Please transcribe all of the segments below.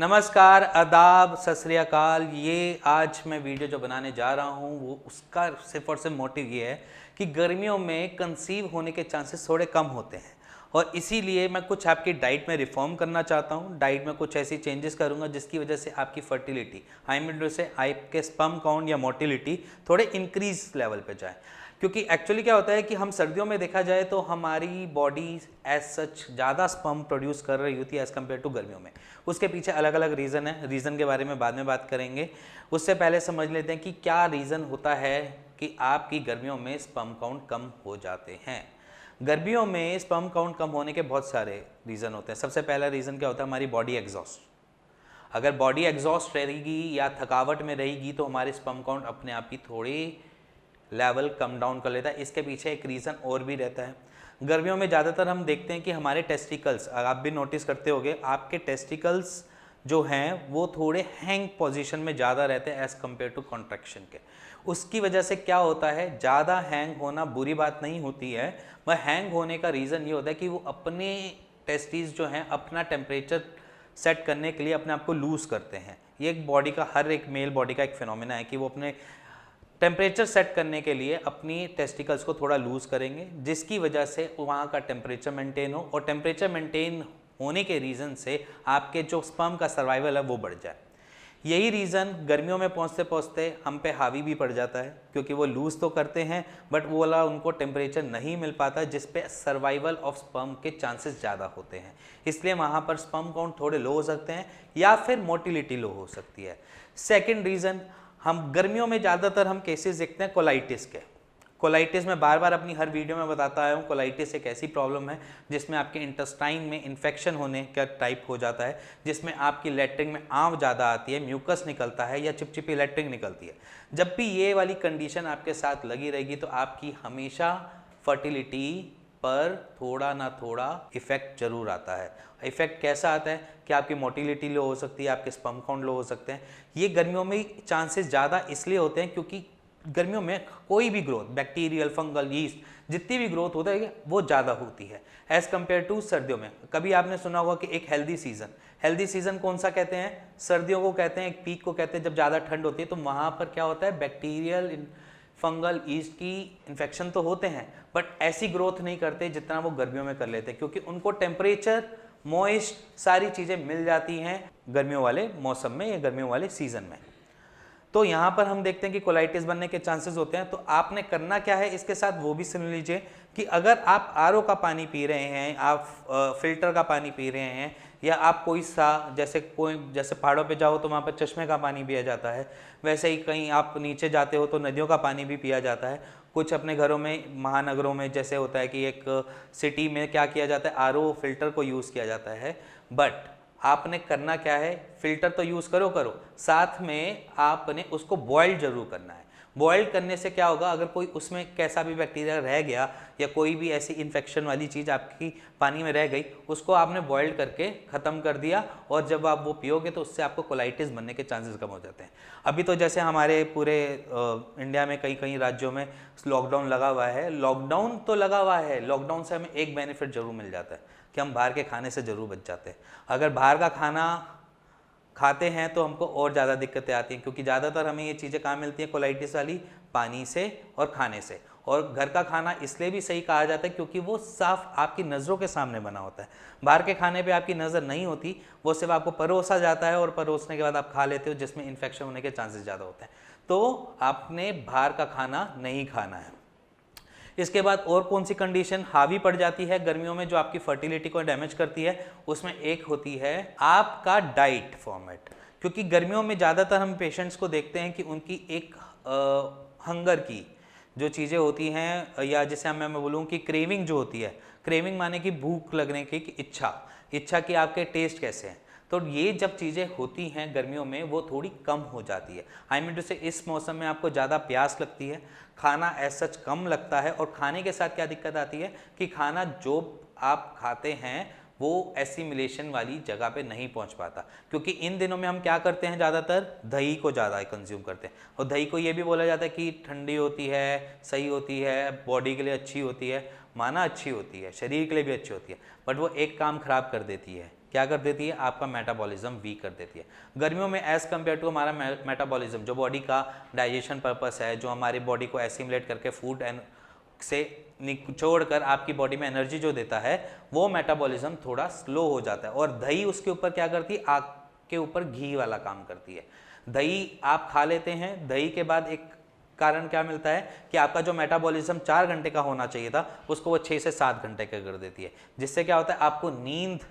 नमस्कार, आदाब, सत श्री अकाल। ये आज मैं वीडियो जो बनाने जा रहा हूँ वो उसका सिर्फ और सिर्फ मोटिव ये है कि गर्मियों में कंसीव होने के चांसेस थोड़े कम होते हैं और इसीलिए मैं कुछ आपकी डाइट में रिफॉर्म करना चाहता हूँ। डाइट में कुछ ऐसी चेंजेस करूँगा जिसकी वजह से आपकी फर्टिलिटी आई मीन से आपके स्पर्म काउंट या मोटिलिटी थोड़े इंक्रीज लेवल पे जाए। क्योंकि एक्चुअली क्या होता है कि हम सर्दियों में देखा जाए तो हमारी बॉडी एज सच ज़्यादा स्पर्म प्रोड्यूस कर रही होती है एज़ कम्पेयर टू गर्मियों में। उसके पीछे अलग अलग रीज़न है, रीज़न के बारे में बाद में बात करेंगे। उससे पहले समझ लेते हैं कि क्या रीज़न होता है कि आपकी गर्मियों में स्पर्म काउंट कम हो जाते हैं। गर्मियों में स्पर्म काउंट कम होने के बहुत सारे रीज़न होते हैं। सबसे पहला रीज़न क्या होता है, हमारी बॉडी एग्जॉस्ट। अगर बॉडी एग्जॉस्ट रहेगी या थकावट में रहेगी तो हमारे स्पर्म काउंट अपने आप ही थोड़ी लेवल कम डाउन कर लेता है। इसके पीछे एक रीज़न और भी रहता है। गर्मियों में ज़्यादातर हम देखते हैं कि हमारे टेस्टिकल्स, आप भी नोटिस करते होंगे, आपके टेस्टिकल्स जो हैं वो थोड़े हैंग पोजीशन में ज़्यादा रहते हैं एज़ कम्पेयर टू कॉन्ट्रैक्शन के। उसकी वजह से क्या होता है, ज़्यादा हैंग होना बुरी बात नहीं होती है, वह हैंग होने का रीज़न ये होता है कि वो अपने टेस्टिस जो हैं अपना टेम्परेचर सेट करने के लिए अपने आप को लूज़ करते हैं। ये एक बॉडी का, हर एक मेल बॉडी का एक फिनोमेना है कि वो अपने टेम्परेचर सेट करने के लिए अपनी टेस्टिकल्स को थोड़ा लूज़ करेंगे, जिसकी वजह से वहाँ का टेम्परेचर मेंटेन हो और टेम्परेचर मेंटेन होने के रीज़न से आपके जो स्पर्म का सर्वाइवल है वो बढ़ जाए। यही रीज़न गर्मियों में पहुँचते पहुँचते हम पे हावी भी पड़ जाता है, क्योंकि वो लूज़ तो करते हैं बट वो वाला उनको टेम्परेचर नहीं मिल पाता जिस पे सर्वाइवल ऑफ स्पर्म के चांसेस ज़्यादा होते हैं। इसलिए वहाँ पर स्पर्म काउंट थोड़े लो हो सकते हैं या फिर मोटिलिटी लो हो सकती है। सेकेंड रीज़न, हम गर्मियों में ज़्यादातर हम केसेस देखते हैं कोलाइटिस के। कोलाइटिस में बार बार अपनी हर वीडियो में बताता आया हूँ, कोलाइटिस एक ऐसी प्रॉब्लम है जिसमें आपके इंटेस्टाइन में इन्फेक्शन होने का टाइप हो जाता है, जिसमें आपकी लैट्रिन में आंव ज़्यादा आती है, म्यूकस निकलता है या चिपचिपी लैट्रिन निकलती है। जब भी ये वाली कंडीशन आपके साथ लगी रहेगी तो आपकी हमेशा फर्टिलिटी पर थोड़ा ना थोड़ा इफेक्ट जरूर आता है। इफेक्ट कैसा आता है कि आपकी मोटिलिटी लो हो सकती है, आपके स्पर्म काउंट लो हो सकते हैं। ये गर्मियों में चांसेस ज़्यादा इसलिए होते हैं क्योंकि गर्मियों में कोई भी ग्रोथ, बैक्टीरियल, फंगल, यीस्ट, जितनी भी ग्रोथ होता है वो ज़्यादा होती है एज़ कम्पेयर टू सर्दियों में। कभी आपने सुना होगा कि एक हेल्दी सीज़न कौन सा कहते हैं, सर्दियों को कहते हैं, एक पीक को कहते हैं जब ज़्यादा ठंड होती है। तो वहाँ पर क्या होता है, बैक्टीरियल, फंगल, ईस्ट की इन्फेक्शन तो होते हैं बट ऐसी ग्रोथ नहीं करते जितना वो गर्मियों में कर लेते हैं, क्योंकि उनको टेम्परेचर, मॉइस्ट, सारी चीज़ें मिल जाती हैं गर्मियों वाले मौसम में या गर्मियों वाले सीज़न में। तो यहाँ पर हम देखते हैं कि कोलाइटिस बनने के चांसेस होते हैं। तो आपने करना क्या है इसके साथ वो भी सुन लीजिए कि अगर आप आरओ का पानी पी रहे हैं, आप फिल्टर का पानी पी रहे हैं, या आप जैसे पहाड़ों पे जाओ तो वहाँ पर चश्मे का पानी पिया जाता है, वैसे ही कहीं आप नीचे जाते हो तो नदियों का पानी भी पिया जाता है। कुछ अपने घरों में, महानगरों में जैसे होता है कि एक सिटी में क्या किया जाता है, आरओ फिल्टर को यूज़ किया जाता है। बट आपने करना क्या है, फिल्टर तो यूज़ करो, साथ में आपने उसको बॉयल जरूर करना है। बॉयल करने से क्या होगा, अगर कोई उसमें कैसा भी बैक्टीरिया रह गया या कोई भी ऐसी इन्फेक्शन वाली चीज़ आपकी पानी में रह गई, उसको आपने बॉयल करके ख़त्म कर दिया और जब आप वो पियोगे तो उससे आपको कोलाइटिस बनने के चांसेस कम हो जाते हैं। अभी तो जैसे हमारे पूरे इंडिया में कई कई राज्यों में लॉकडाउन लगा हुआ है। लॉकडाउन तो लगा हुआ है, लॉकडाउन से हमें एक बेनिफिट जरूर मिल जाता है कि हम बाहर के खाने से ज़रूर बच जाते हैं। अगर बाहर का खाना खाते हैं तो हमको और ज़्यादा दिक्कतें आती हैं, क्योंकि ज़्यादातर हमें ये चीज़ें कहाँ मिलती हैं, कोलाइटिस वाली, पानी से और खाने से। और घर का खाना इसलिए भी सही कहा जाता है क्योंकि वो साफ आपकी नज़रों के सामने बना होता है। बाहर के खाने पे आपकी नज़र नहीं होती, वो सिर्फ आपको परोसा जाता है और परोसने के बाद आप खा लेते हो, जिसमें इन्फेक्शन होने के चांसेस ज़्यादा होते हैं। तो आपने बाहर का खाना नहीं खाना है। इसके बाद और कौन सी कंडीशन हावी पड़ जाती है गर्मियों में जो आपकी फर्टिलिटी को डैमेज करती है, उसमें एक होती है आपका डाइट फॉर्मेट। क्योंकि गर्मियों में ज़्यादातर हम पेशेंट्स को देखते हैं कि उनकी एक हंगर की जो चीज़ें होती हैं, या जिसे मैं बोलूँ कि क्रेविंग जो होती है, क्रेविंग माने कि भूख लगने की इच्छा कि आपके टेस्ट कैसे हैं। तो ये जब चीज़ें होती हैं गर्मियों में वो थोड़ी कम हो जाती है। आई मीन टू से इस मौसम में आपको ज़्यादा प्यास लगती है, खाना एज सच कम लगता है, और खाने के साथ क्या दिक्कत आती है कि खाना जो आप खाते हैं वो एसिमिलेशन वाली जगह पे नहीं पहुंच पाता। क्योंकि इन दिनों में हम क्या करते हैं, ज़्यादातर दही को ज़्यादा कंज्यूम करते हैं, और दही को ये भी बोला जाता है कि ठंडी होती है, सही होती है, बॉडी के लिए अच्छी होती है, माना अच्छी होती है, शरीर के लिए भी अच्छी होती है, बट वो एक काम खराब कर देती है, क्या कर देती है, आपका मेटाबॉलिज्म वीक कर देती है। गर्मियों में एज़ कम्पेयर टू हमारा मेटाबॉलिज्म जो बॉडी का डाइजेशन पर्पस है, जो हमारी बॉडी को एसिमुलेट करके फूड एंड से निचोड़ कर आपकी बॉडी में एनर्जी जो देता है, वो मेटाबॉलिज्म थोड़ा स्लो हो जाता है। और दही उसके ऊपर क्या करती है, आग के ऊपर घी वाला काम करती है। दही आप खा लेते हैं, दही के बाद एक कारण क्या मिलता है कि आपका जो मेटाबॉलिज्म 4 घंटे का होना चाहिए था उसको वो 6 से 7 घंटे का कर देती है, जिससे क्या होता है, आपको नींद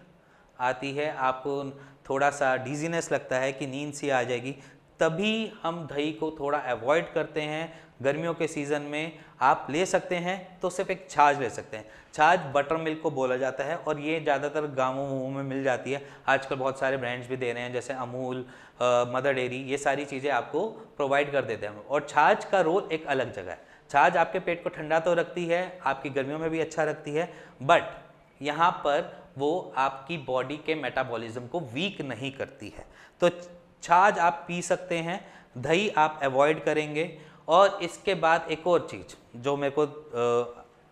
आती है, आपको थोड़ा सा डिजीनेस लगता है कि नींद सी आ जाएगी। तभी हम दही को थोड़ा अवॉइड करते हैं। गर्मियों के सीज़न में आप ले सकते हैं तो सिर्फ एक छाछ ले सकते हैं। छाछ बटर मिल्क को बोला जाता है और ये ज़्यादातर गाँवों में मिल जाती है। आजकल बहुत सारे ब्रांड्स भी दे रहे हैं, जैसे अमूल, मदर डेयरी, ये सारी चीज़ें आपको प्रोवाइड कर देते हैं। और छाछ का रोल एक अलग जगह है। छाछ आपके पेट को ठंडा तो रखती है, आपकी गर्मियों में भी अच्छा रखती है, बट यहाँ पर वो आपकी बॉडी के मेटाबॉलिज्म को वीक नहीं करती है। तो छाछ आप पी सकते हैं, दही आप अवॉइड करेंगे। और इसके बाद एक और चीज़ जो मेरे को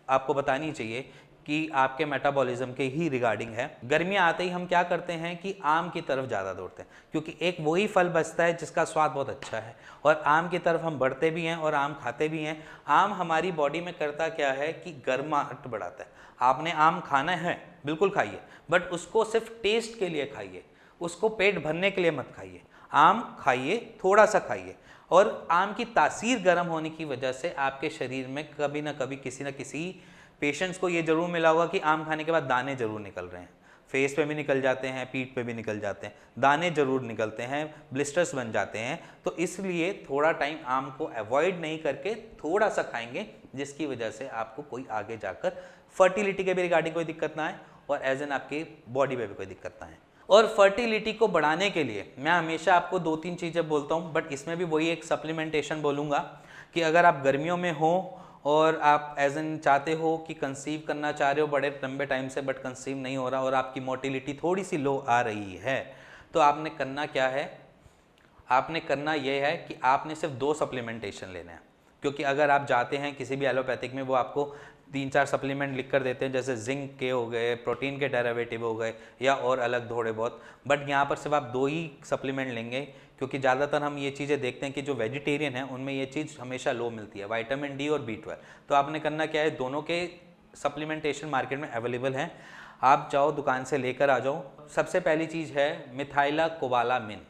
आपको बतानी चाहिए कि आपके मेटाबॉलिज्म के ही रिगार्डिंग है। गर्मियाँ आते ही हम क्या करते हैं कि आम की तरफ ज़्यादा दौड़ते हैं, क्योंकि एक वही फल बचता है जिसका स्वाद बहुत अच्छा है, और आम की तरफ हम बढ़ते भी हैं और आम खाते भी हैं। आम हमारी बॉडी में करता क्या है कि गर्माहट बढ़ाता है। आपने आम खाना है, बिल्कुल खाइए, बट उसको सिर्फ टेस्ट के लिए खाइए, उसको पेट भरने के लिए मत खाइए। आम खाइए, थोड़ा सा खाइए, और आम की तासीर गर्म होने की वजह से आपके शरीर में कभी ना कभी किसी न किसी पेशेंट्स को ये ज़रूर मिला होगा कि आम खाने के बाद दाने ज़रूर निकल रहे हैं। फेस पे भी निकल जाते हैं, पीठ पे भी निकल जाते हैं, दाने ज़रूर निकलते हैं, ब्लिस्टर्स बन जाते हैं। तो इसलिए थोड़ा टाइम आम को अवॉइड नहीं करके थोड़ा सा खाएंगे, जिसकी वजह से आपको कोई आगे जाकर फर्टिलिटी के भी रिगार्डिंग कोई दिक्कत ना आए और एज एन आपकी बॉडी में भी कोई दिक्कत ना आए। और फर्टिलिटी को बढ़ाने के लिए मैं हमेशा आपको 2-3 चीज़ें बोलता हूँ, बट इसमें भी वही एक सप्लीमेंटेशन बोलूँगा कि अगर आप गर्मियों में हो और आप एज एन चाहते हो कि कंसीव करना चाह रहे हो बड़े लंबे टाइम से, बट कंसीव नहीं हो रहा और आपकी मोटिलिटी थोड़ी सी लो आ रही है, तो आपने करना क्या है, आपने करना यह है कि आपने सिर्फ 2 सप्लीमेंटेशन लेने हैं। क्योंकि अगर आप जाते हैं किसी भी एलोपैथिक में, वो आपको 3-4 सप्लीमेंट लिख कर देते हैं, जैसे जिंक के हो गए, प्रोटीन के डेरिवेटिव हो गए, या और अलग थोड़े बहुत, बट यहाँ पर सिर्फ आप 2 ही सप्लीमेंट लेंगे। क्योंकि ज़्यादातर हम ये चीज़ें देखते हैं कि जो वेजिटेरियन है उनमें ये चीज़ हमेशा लो मिलती है, विटामिन डी और B12। तो आपने करना क्या है, दोनों के सप्लीमेंटेशन मार्केट में अवेलेबल हैं, आप जाओ दुकान से लेकर आ जाओ। सबसे पहली चीज़ है मिथाइलाकोबालामिन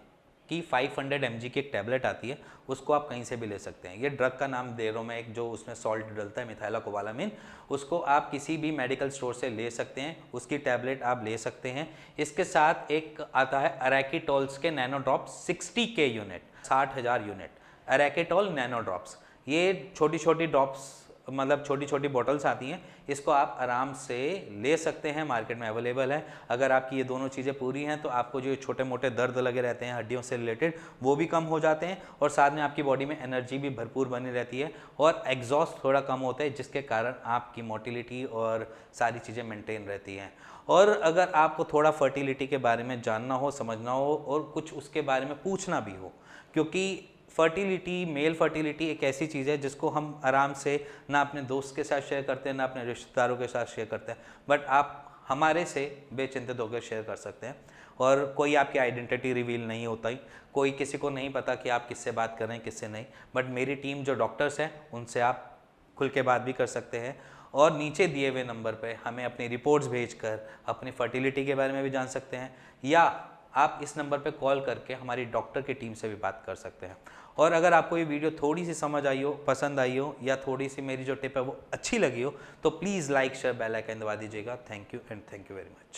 की 500 mg की एक टैबलेट आती है, उसको आप कहीं से भी ले सकते हैं। ये ड्रग का नाम दे रहा हूँ मैं, एक जो उसमें सॉल्ट डलता है मिथाइलाकोबालामिन, उसको आप किसी भी मेडिकल स्टोर से ले सकते हैं, उसकी टैबलेट आप ले सकते हैं। इसके साथ एक आता है अरैकिटोल्स के nano drops 60K unit, 60,000 unit Arachitol nano drops. ये छोटी छोटी ड्रॉप्स, मतलब छोटी छोटी बॉटल्स आती हैं, इसको आप आराम से ले सकते हैं, मार्केट में अवेलेबल है। अगर आपकी ये दोनों चीज़ें पूरी हैं तो आपको जो छोटे मोटे दर्द लगे रहते हैं हड्डियों से रिलेटेड, वो भी कम हो जाते हैं, और साथ में आपकी बॉडी में एनर्जी भी भरपूर बनी रहती है और एग्जॉस्ट थोड़ा कम होता है, जिसके कारण आपकी मोटिलिटी और सारी चीज़ें मेंटेन रहती हैं। और अगर आपको थोड़ा फर्टिलिटी के बारे में जानना हो, समझना हो और कुछ उसके बारे में पूछना भी हो, क्योंकि फर्टिलिटी, मेल फर्टिलिटी एक ऐसी चीज़ है जिसको हम आराम से ना अपने दोस्त के साथ शेयर करते हैं, ना अपने रिश्तेदारों के साथ शेयर करते हैं, बट आप हमारे से बेचिंतित होकर शेयर कर सकते हैं। और कोई आपकी आइडेंटिटी रिवील नहीं होता ही, कोई किसी को नहीं पता कि आप किससे बात कर रहे हैं, किससे नहीं, बट मेरी टीम जो डॉक्टर्स हैं उनसे आप खुल के बात भी कर सकते हैं। और नीचे दिए हुए नंबर पे हमें अपनी रिपोर्ट्स भेजकर अपनी फर्टिलिटी के बारे में भी जान सकते हैं, या आप इस नंबर पे कॉल करके हमारी डॉक्टर की टीम से भी बात कर सकते हैं। और अगर आपको ये वीडियो थोड़ी सी समझ आई हो, पसंद आई हो, या थोड़ी सी मेरी जो टिप है वो अच्छी लगी हो, तो please like, share, bell icon दबा दीजिएगा। Thank you and thank you very much.